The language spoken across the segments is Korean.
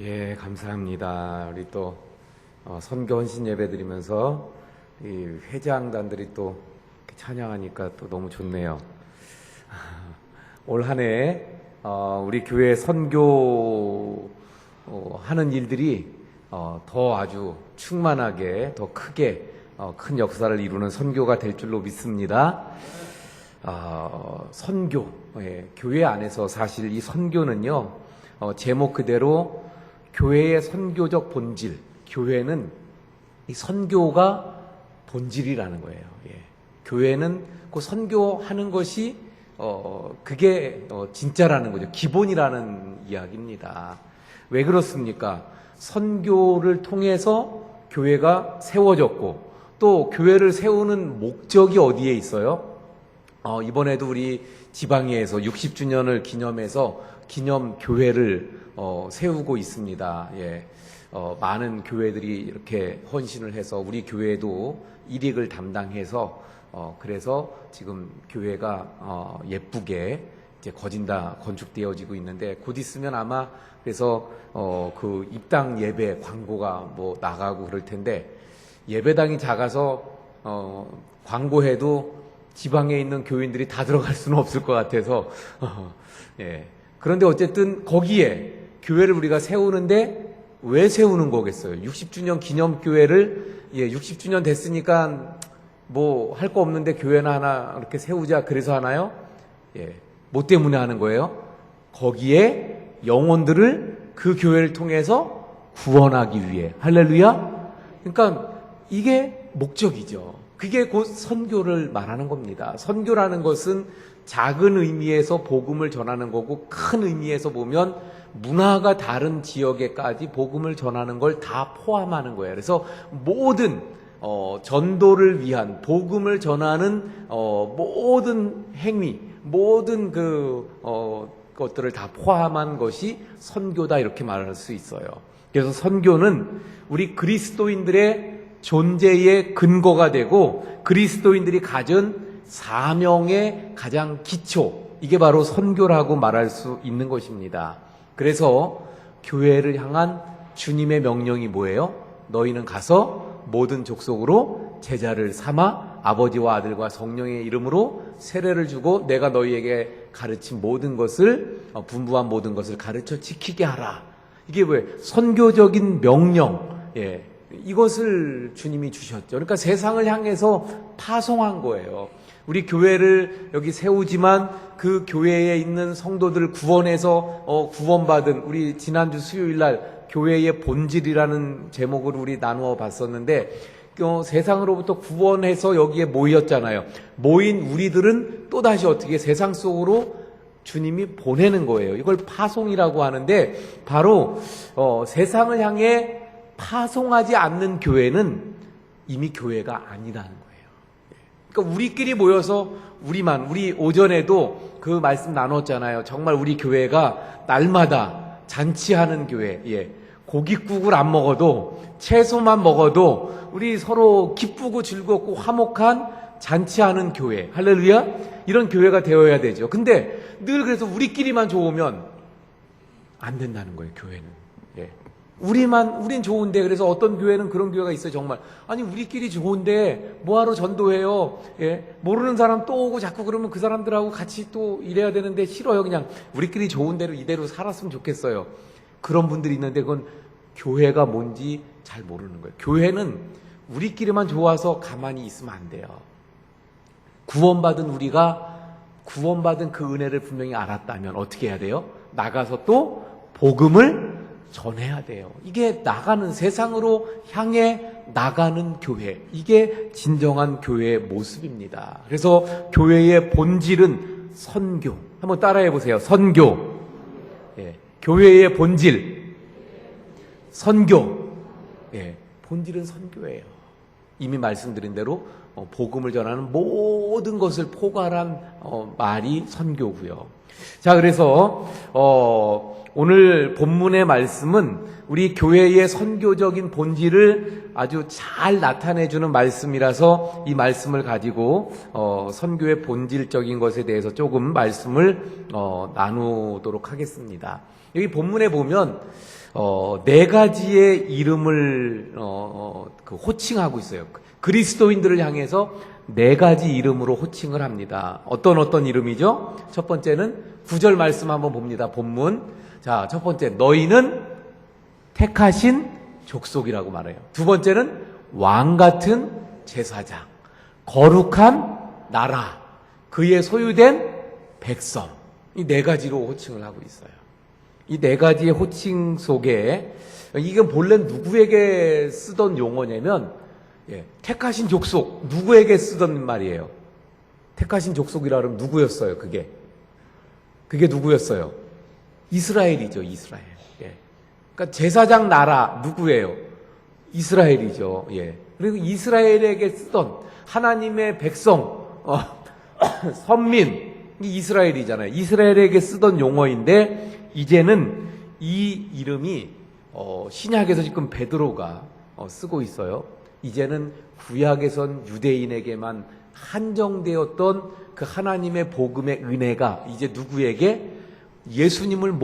예, 감사합니다. 우리 또 선교 헌신 예배 드리면서 이 회장단들이 또 이렇게 찬양하니까 또 너무 좋네요. 올 한 해 우리 교회 선교 하는 일들이 더 아주 충만하게 더 크게 큰 역사를 이루는 선교가 될 줄로 믿습니다. 선교, 교회 안에서 사실 이 선교는요, 제목 그대로 교회의 선교적 본질, 교회는 이 선교가 본질이라는 거예요. 교회는 그 선교하는 것이 그게 진짜라는 거죠. 기본이라는 이야기입니다. 왜 그렇습니까? 선교를 통해서 교회가 세워졌고 또 교회를 세우는 목적이 어디에 있어요? 이번에도 우리 지방회에서 60주년을 기념해서 기념 교회를 세우고 있습니다. 많은 교회들이 이렇게 헌신을 해서 우리 교회도 일익을 담당해서 그래서 지금 교회가 예쁘게 이제 건축되어지고 있는데 곧 있으면 아마 그래서 그 입당 예배 광고가 뭐 나가고 그럴 텐데 예배당이 작아서 광고해도 지방에 있는 교인들이 다 들어갈 수는 없을 것 같아서 그런데 어쨌든 거기에 교회를 우리가 세우는데 왜 세우는 거겠어요? 60주년 기념교회를 60주년 됐으니까 뭐 할 거 없는데 교회나 하나 이렇게 세우자 그래서 하나요? 뭐 때문에 하는 거예요? 거기에 영혼들을 그 교회를 통해서 구원하기 위해. 할렐루야? 그러니까 이게 목적이죠. 그게 곧 선교를 말하는 겁니다. 선교라는 것은 작은 의미에서 복음을 전하는 거고 큰 의미에서 보면 문화가 다른 지역에까지 복음을 전하는 걸 다 포함하는 거예요. 그래서 모든 전도를 위한 복음을 전하는 모든 행위, 모든 것들을 다 포함한 것이 선교다 이렇게 말할 수 있어요. 그래서 선교는 우리 그리스도인들의 존재의 근거가 되고 그리스도인들이 가진 사명의 가장 기초, 이게 바로 선교라고 말할 수 있는 것입니다. 그래서 교회를 향한 주님의 명령이 뭐예요? 너희는 가서 모든 족속으로 제자를 삼아 아버지와 아들과 성령의 이름으로 세례를 주고 내가 너희에게 가르친 모든 것을 분부한 모든 것을 가르쳐 지키게 하라. 이게 왜 선교적인 명령, 이것을 주님이 주셨죠. 그러니까 세상을 향해서 파송한 거예요. 우리 교회를 여기 세우지만 그 교회에 있는 성도들을 구원해서 구원받은 우리 지난주 수요일날 교회의 본질이라는 제목으로 우리 나누어 봤었는데 세상으로부터 구원해서 여기에 모였잖아요. 모인 우리들은 또다시 어떻게 세상 속으로 주님이 보내는 거예요. 이걸 파송이라고 하는데 바로 세상을 향해 파송하지 않는 교회는 이미 교회가 아니라는 거예요. 그러니까 우리끼리 모여서 우리 오전에도 그 말씀 나눴잖아요. 정말 우리 교회가 날마다 잔치하는 교회. 고깃국을 안 먹어도 채소만 먹어도 우리 서로 기쁘고 즐겁고 화목한 잔치하는 교회. 할렐루야. 이런 교회가 되어야 되죠. 근데 늘 그래서 우리끼리만 좋으면 안 된다는 거예요. 교회는. 우린 좋은데, 그래서 어떤 교회는 그런 교회가 있어요, 정말. 아니, 우리끼리 좋은데, 뭐하러 전도해요? 모르는 사람 또 오고 자꾸 그러면 그 사람들하고 같이 또 일해야 되는데 싫어요. 그냥 우리끼리 좋은 대로 이대로 살았으면 좋겠어요. 그런 분들이 있는데 그건 교회가 뭔지 잘 모르는 거예요. 교회는 우리끼리만 좋아서 가만히 있으면 안 돼요. 구원받은 우리가 구원받은 그 은혜를 분명히 알았다면 어떻게 해야 돼요? 나가서 또 복음을 전해야 돼요. 이게 나가는, 세상으로 향해 나가는 교회, 이게 진정한 교회의 모습입니다. 그래서 교회의 본질은 선교. 한번 따라해 보세요. 선교. 교회의 본질 선교. 본질은 선교예요. 이미 말씀드린 대로 복음을 전하는 모든 것을 포괄한 말이 선교고요. 자, 그래서 오늘 본문의 말씀은 우리 교회의 선교적인 본질을 아주 잘 나타내주는 말씀이라서 이 말씀을 가지고 선교의 본질적인 것에 대해서 조금 말씀을 나누도록 하겠습니다. 여기 본문에 보면 네 가지의 이름을 호칭하고 있어요. 그리스도인들을 향해서 네 가지 이름으로 호칭을 합니다. 어떤 이름이죠? 첫 번째는 9절 말씀 한번 봅니다. 본문. 자, 첫 번째, 너희는 택하신 족속이라고 말해요. 두 번째는 왕 같은 제사장, 거룩한 나라, 그의 소유된 백성. 이 네 가지로 호칭을 하고 있어요. 이 네 가지의 호칭 속에 이게 본래 누구에게 쓰던 용어냐면 택하신 족속, 누구에게 쓰던 말이에요. 택하신 족속이라 그러면 누구였어요? 그게 누구였어요? 이스라엘이죠. 이스라엘. 그러니까 제사장 나라 누구예요? 이스라엘이죠. 그리고 이스라엘에게 쓰던 하나님의 백성, 선민, 이스라엘이잖아요. 이스라엘에게 쓰던 용어인데 이제는 이 이름이 신약에서 지금 베드로가 쓰고 있어요. 이제는 구약에선 유대인에게만 한정되었던 그 하나님의 복음의 은혜가 이제 누구에게? 예수님을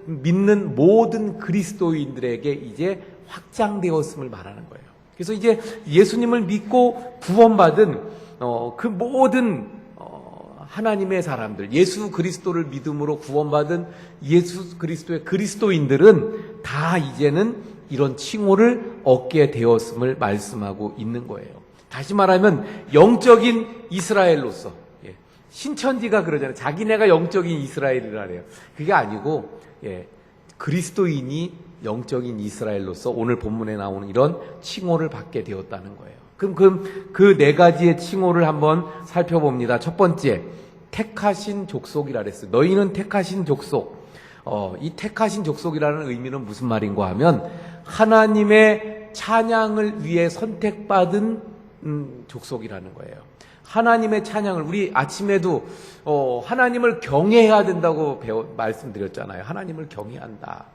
믿는 모든 그리스도인들에게 이제 확장되었음을 말하는 거예요. 그래서 이제 예수님을 믿고 구원받은 그 모든 하나님의 사람들, 예수 그리스도를 믿음으로 구원받은 예수 그리스도의 그리스도인들은 다 이제는 이런 칭호를 얻게 되었음을 말씀하고 있는 거예요. 다시 말하면 영적인 이스라엘로서, 신천지가 그러잖아요. 자기네가 영적인 이스라엘이라 그래요. 그게 아니고 그리스도인이 영적인 이스라엘로서 오늘 본문에 나오는 이런 칭호를 받게 되었다는 거예요. 그럼 그 네 가지의 칭호를 한번 살펴봅니다. 첫 번째, 택하신 족속이라 그랬어요. 너희는 택하신 족속. 이 택하신 족속이라는 의미는 무슨 말인가 하면 하나님의 찬양을 위해 선택받은 족속이라는 거예요. 하나님의 찬양을, 우리 아침에도 하나님을 경외해야 된다고 말씀드렸잖아요. 하나님을 경외한다.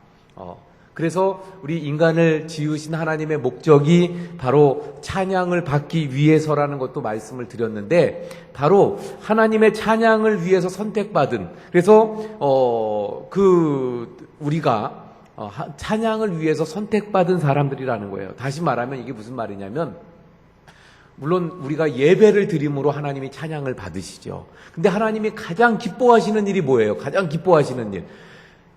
그래서 우리 인간을 지으신 하나님의 목적이 바로 찬양을 받기 위해서라는 것도 말씀을 드렸는데, 바로 하나님의 찬양을 위해서 선택받은, 그래서 우리가 찬양을 위해서 선택받은 사람들이라는 거예요. 다시 말하면 이게 무슨 말이냐면, 물론 우리가 예배를 드림으로 하나님이 찬양을 받으시죠. 근데 하나님이 가장 기뻐하시는 일이 뭐예요? 가장 기뻐하시는 일.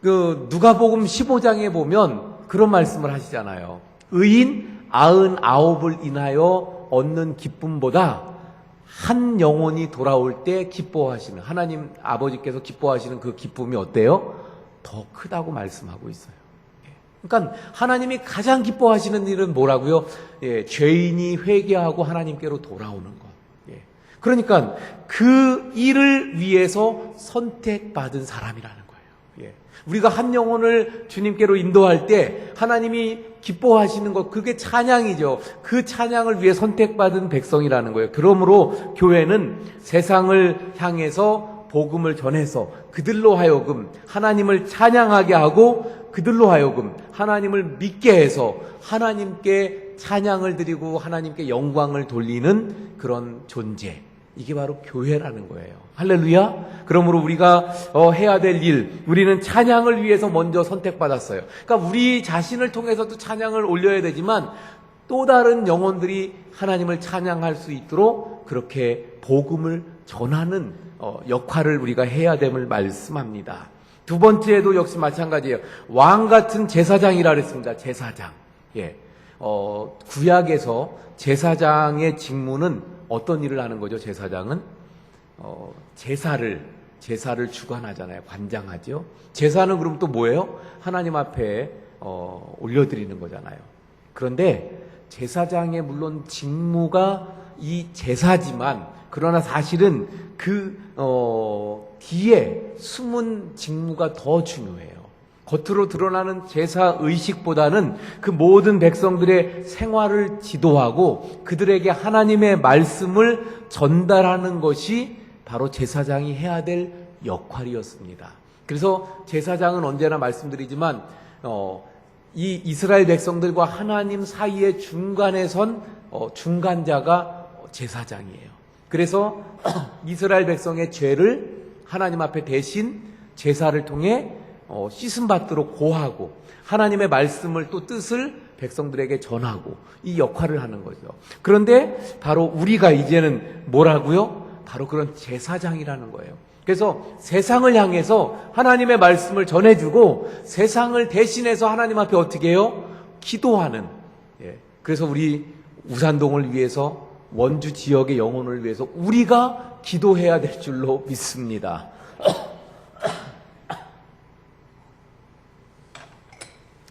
누가복음 15장에 보면 그런 말씀을 하시잖아요. 의인 99을 인하여 얻는 기쁨보다 한 영혼이 돌아올 때 기뻐하시는, 하나님 아버지께서 기뻐하시는 그 기쁨이 어때요? 더 크다고 말씀하고 있어요. 그러니까 하나님이 가장 기뻐하시는 일은 뭐라고요? 죄인이 회개하고 하나님께로 돌아오는 것. 그러니까 그 일을 위해서 선택받은 사람이라는 거예요. 우리가 한 영혼을 주님께로 인도할 때 하나님이 기뻐하시는 것, 그게 찬양이죠. 그 찬양을 위해 선택받은 백성이라는 거예요. 그러므로 교회는 세상을 향해서 복음을 전해서 그들로 하여금 하나님을 찬양하게 하고 그들로 하여금 하나님을 믿게 해서 하나님께 찬양을 드리고 하나님께 영광을 돌리는 그런 존재, 이게 바로 교회라는 거예요. 할렐루야. 그러므로 우리가 해야 될 일, 우리는 찬양을 위해서 먼저 선택받았어요. 그러니까 우리 자신을 통해서도 찬양을 올려야 되지만 또 다른 영혼들이 하나님을 찬양할 수 있도록 그렇게 복음을 전하는 역할을 우리가 해야 됨을 말씀합니다. 두 번째도 역시 마찬가지예요. 왕 같은 제사장이라 그랬습니다. 제사장. 구약에서 제사장의 직무는 어떤 일을 하는 거죠? 제사장은 제사를 주관하잖아요. 관장하죠. 제사는 그럼 또 뭐예요? 하나님 앞에 올려드리는 거잖아요. 그런데 제사장의 물론 직무가 이 제사지만, 그러나 사실은 그 뒤에 숨은 직무가 더 중요해요. 겉으로 드러나는 제사 의식보다는 그 모든 백성들의 생활을 지도하고 그들에게 하나님의 말씀을 전달하는 것이 바로 제사장이 해야 될 역할이었습니다. 그래서 제사장은 언제나 말씀드리지만 이 이스라엘 백성들과 하나님 사이의 중간에 선 중간자가 제사장이에요. 그래서 이스라엘 백성의 죄를 하나님 앞에 대신 제사를 통해 씻음 받도록 고하고 하나님의 말씀을 또 뜻을 백성들에게 전하고 이 역할을 하는 거죠. 그런데 바로 우리가 이제는 뭐라고요? 바로 그런 제사장이라는 거예요. 그래서 세상을 향해서 하나님의 말씀을 전해주고 세상을 대신해서 하나님 앞에 어떻게 해요? 기도하는. 그래서 우리 우산동을 위해서 원주 지역의 영혼을 위해서 우리가 기도해야 될 줄로 믿습니다.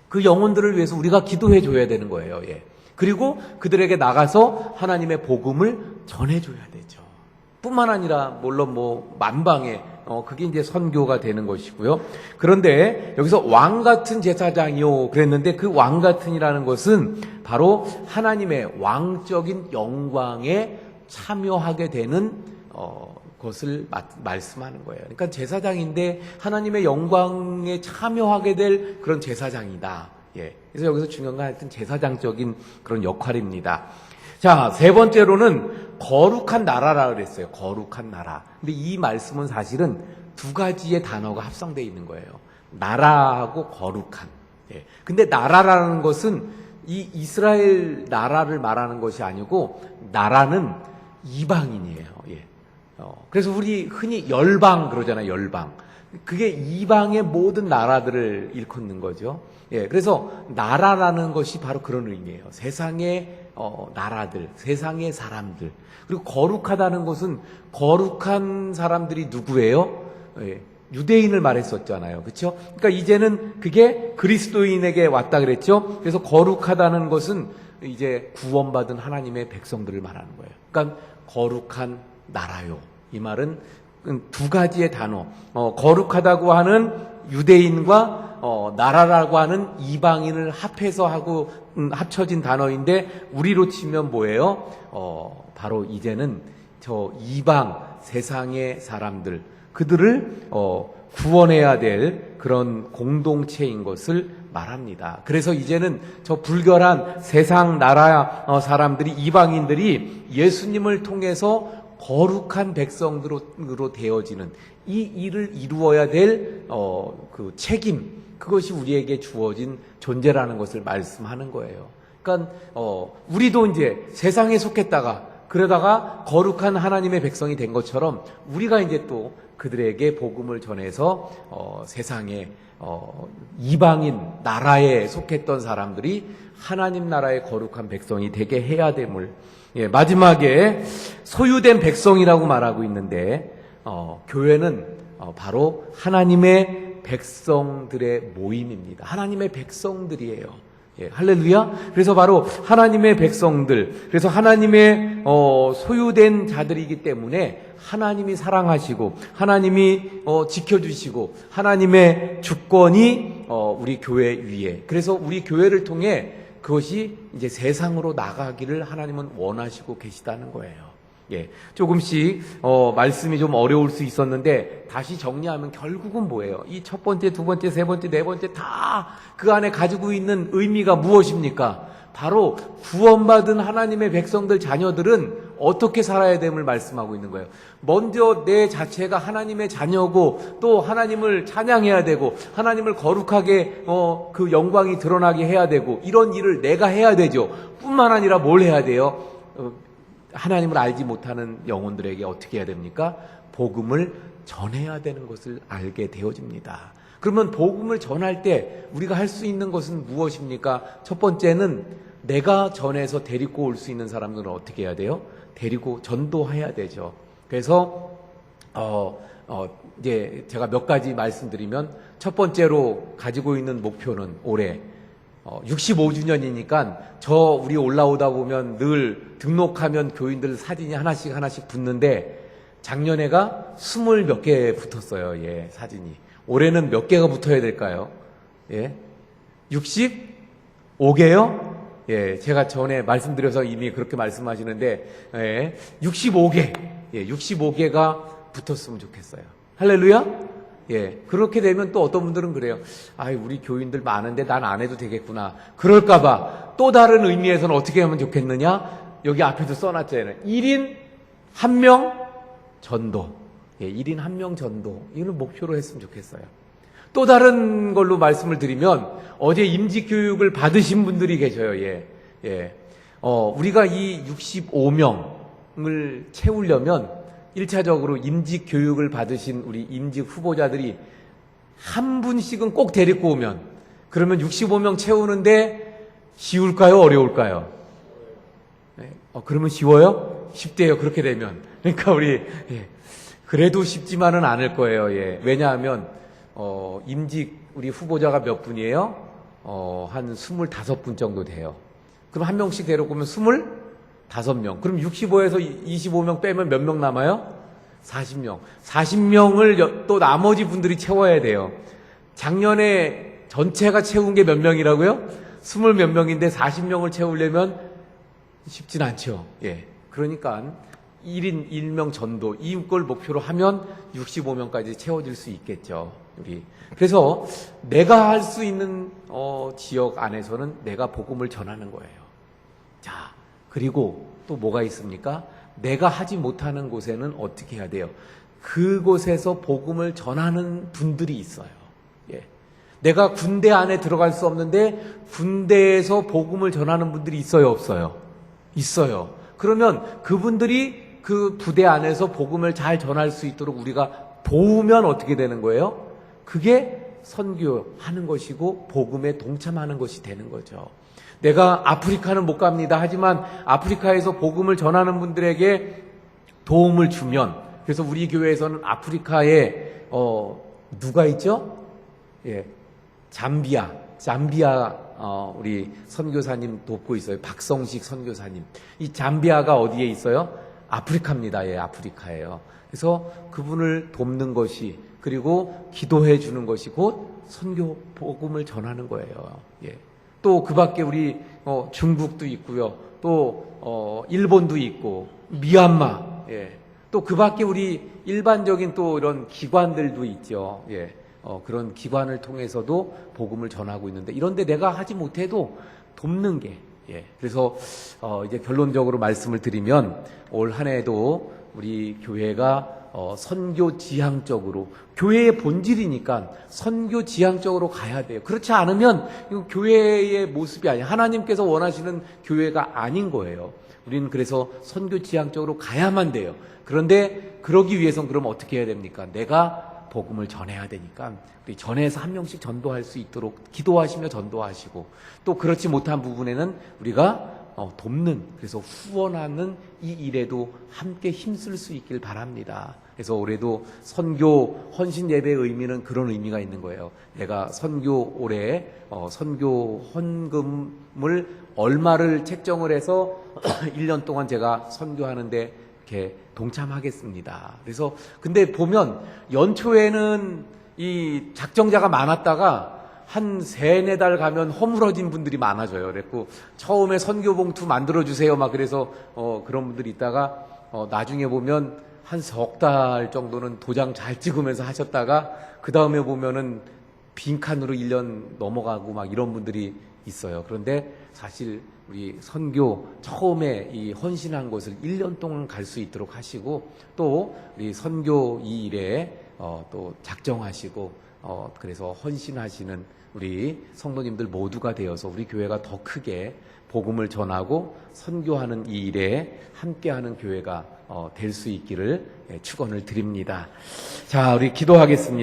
그 영혼들을 위해서 우리가 기도해 줘야 되는 거예요. 그리고 그들에게 나가서 하나님의 복음을 전해줘야 되죠. 뿐만 아니라 물론 만방에 그게 이제 선교가 되는 것이고요. 그런데 여기서 왕 같은 제사장이요 그랬는데 그 왕 같은이라는 것은 바로 하나님의 왕적인 영광에 참여하게 되는 것을 말씀하는 거예요. 그러니까 제사장인데 하나님의 영광에 참여하게 될 그런 제사장이다. 그래서 여기서 중요한 건 하여튼 제사장적인 그런 역할입니다. 자, 세 번째로는 거룩한 나라라 그랬어요. 거룩한 나라. 근데 이 말씀은 사실은 두 가지의 단어가 합성되어 있는 거예요. 나라하고 거룩한. 근데 나라라는 것은 이 이스라엘 나라를 말하는 것이 아니고 나라는 이방인이에요. 그래서 우리 흔히 열방 그러잖아요. 열방. 그게 이방의 모든 나라들을 일컫는 거죠. 그래서 나라라는 것이 바로 그런 의미예요. 세상의 나라들, 세상의 사람들. 그리고 거룩하다는 것은 거룩한 사람들이 누구예요? 유대인을 말했었잖아요. 그렇죠? 그러니까 이제는 그게 그리스도인에게 왔다 그랬죠. 그래서 거룩하다는 것은 이제 구원받은 하나님의 백성들을 말하는 거예요. 그러니까 거룩한 나라요. 이 말은 두 가지의 단어, 거룩하다고 하는 유대인과 나라라고 하는 이방인을 합해서 하고 합쳐진 단어인데 우리로 치면 뭐예요? 바로 이제는 저 이방 세상의 사람들 그들을 구원해야 될 그런 공동체인 것을 말합니다. 그래서 이제는 저 불결한 세상 나라 사람들이 이방인들이 예수님을 통해서 거룩한 백성으로 되어지는 이 일을 이루어야 될 그 책임 그것이 우리에게 주어진 존재라는 것을 말씀하는 거예요. 그러니까 우리도 이제 세상에 속했다가 그러다가 거룩한 하나님의 백성이 된 것처럼 우리가 이제 또 그들에게 복음을 전해서 세상에 이방인 나라에 속했던 사람들이 하나님 나라의 거룩한 백성이 되게 해야 됨을 마지막에 소유된 백성이라고 말하고 있는데 교회는 바로 하나님의 백성들의 모임입니다. 하나님의 백성들이에요. 할렐루야. 그래서 바로 하나님의 백성들, 그래서 하나님의 소유된 자들이기 때문에 하나님이 사랑하시고 하나님이 지켜주시고 하나님의 주권이 우리 교회 위에, 그래서 우리 교회를 통해 그것이 이제 세상으로 나가기를 하나님은 원하시고 계시다는 거예요. 조금씩 말씀이 좀 어려울 수 있었는데 다시 정리하면 결국은 뭐예요? 이 첫 번째, 두 번째, 세 번째, 네 번째 다 그 안에 가지고 있는 의미가 무엇입니까? 바로 구원받은 하나님의 백성들 자녀들은 어떻게 살아야 됨을 말씀하고 있는 거예요. 먼저 내 자체가 하나님의 자녀고 또 하나님을 찬양해야 되고 하나님을 거룩하게 그 영광이 드러나게 해야 되고 이런 일을 내가 해야 되죠. 뿐만 아니라 뭘 해야 돼요? 하나님을 알지 못하는 영혼들에게 어떻게 해야 됩니까? 복음을 전해야 되는 것을 알게 되어집니다. 그러면 복음을 전할 때 우리가 할 수 있는 것은 무엇입니까? 첫 번째는 내가 전해서 데리고 올 수 있는 사람들은 어떻게 해야 돼요? 데리고 전도해야 되죠. 그래서 이제 제가 몇 가지 말씀드리면 첫 번째로 가지고 있는 목표는 올해 65주년이니까 우리 올라오다 보면 늘 등록하면 교인들 사진이 하나씩 붙는데 작년에가 20 몇 개 붙었어요. 사진이. 올해는 몇 개가 붙어야 될까요? 65개요? 제가 전에 말씀드려서 이미 그렇게 말씀하시는데 65개. 65개가 붙었으면 좋겠어요. 할렐루야? 그렇게 되면 또 어떤 분들은 그래요. 우리 교인들 많은데 난 안 해도 되겠구나. 그럴까봐 또 다른 의미에서는 어떻게 하면 좋겠느냐? 여기 앞에도 써놨잖아요. 1인 1명 전도. 1인 1명 전도. 이걸 목표로 했으면 좋겠어요. 또 다른 걸로 말씀을 드리면 어제 임직교육을 받으신 분들이 계셔요. 우리가 이 65명을 채우려면 1차적으로 임직교육을 받으신 우리 임직 후보자들이 한 분씩은 꼭 데리고 오면, 그러면 65명 채우는데 쉬울까요? 어려울까요? 그러면 쉬워요? 쉽대요. 그렇게 되면. 그러니까 그래도 쉽지만은 않을 거예요. 왜냐하면 임직 우리 후보자가 몇 분이에요? 한 25분 정도 돼요. 그럼 한 명씩 데리고 오면 25명. 그럼 65에서 25명 빼면 몇 명 남아요? 40명. 40명을 또 나머지 분들이 채워야 돼요. 작년에 전체가 채운 게 몇 명이라고요? 20 몇 명인데 40명을 채우려면 쉽진 않죠. 그러니까 1인 1명 전도, 이걸 목표로 하면 65명까지 채워질 수 있겠죠. 그래서 내가 할 수 있는 지역 안에서는 내가 복음을 전하는 거예요. 자, 그리고 또 뭐가 있습니까? 내가 하지 못하는 곳에는 어떻게 해야 돼요? 그곳에서 복음을 전하는 분들이 있어요. 내가 군대 안에 들어갈 수 없는데 군대에서 복음을 전하는 분들이 있어요, 없어요? 있어요. 그러면 그분들이 그 부대 안에서 복음을 잘 전할 수 있도록 우리가 도우면 어떻게 되는 거예요? 그게 선교하는 것이고 복음에 동참하는 것이 되는 거죠. 내가 아프리카는 못 갑니다. 하지만 아프리카에서 복음을 전하는 분들에게 도움을 주면, 그래서 우리 교회에서는 아프리카에 누가 있죠? 잠비아 우리 선교사님 돕고 있어요. 박성식 선교사님. 이 잠비아가 어디에 있어요? 아프리카입니다. 아프리카예요. 그래서 그분을 돕는 것이, 그리고 기도해 주는 것이 곧 선교 복음을 전하는 거예요. 또 그 밖에 우리 중국도 있고요. 또 일본도 있고 미얀마. 또 그 밖에 우리 일반적인 또 이런 기관들도 있죠. 그런 기관을 통해서도 복음을 전하고 있는데, 이런데 내가 하지 못해도 돕는 게, 그래서 이제 결론적으로 말씀을 드리면 올 한 해도 우리 교회가 선교 지향적으로, 교회의 본질이니까 선교 지향적으로 가야 돼요. 그렇지 않으면 이거 교회의 모습이 아니에요. 하나님께서 원하시는 교회가 아닌 거예요. 우리는 그래서 선교 지향적으로 가야만 돼요. 그런데 그러기 위해서는 그럼 어떻게 해야 됩니까? 내가 복음을 전해야 되니까 우리 전해서 한 명씩 전도할 수 있도록 기도하시며 전도하시고, 또 그렇지 못한 부분에는 우리가 돕는, 그래서 후원하는 이 일에도 함께 힘쓸 수 있길 바랍니다. 그래서 올해도 선교 헌신 예배의 의미는 그런 의미가 있는 거예요. 내가 선교 올해 선교 헌금을 얼마를 책정을 해서 1년 동안 제가 선교하는데 이렇게 동참하겠습니다. 그래서 근데 보면 연초에는 이 작정자가 많았다가 한 3-4달 가면 허물어진 분들이 많아져요. 그랬고 처음에 선교 봉투 만들어 주세요 막 그래서 그런 분들이 있다가 나중에 보면 한 3달 정도는 도장 잘 찍으면서 하셨다가 그 다음에 보면은 빈칸으로 1년 넘어가고 막 이런 분들이 있어요. 그런데 사실 우리 선교 처음에 이 헌신한 곳을 1년 동안 갈 수 있도록 하시고, 또 우리 선교 이 일에 또 작정하시고 그래서 헌신하시는 우리 성도님들 모두가 되어서 우리 교회가 더 크게 복음을 전하고 선교하는 이 일에 함께하는 교회가 될 수 있기를 축원을 드립니다. 자, 우리 기도하겠습니다.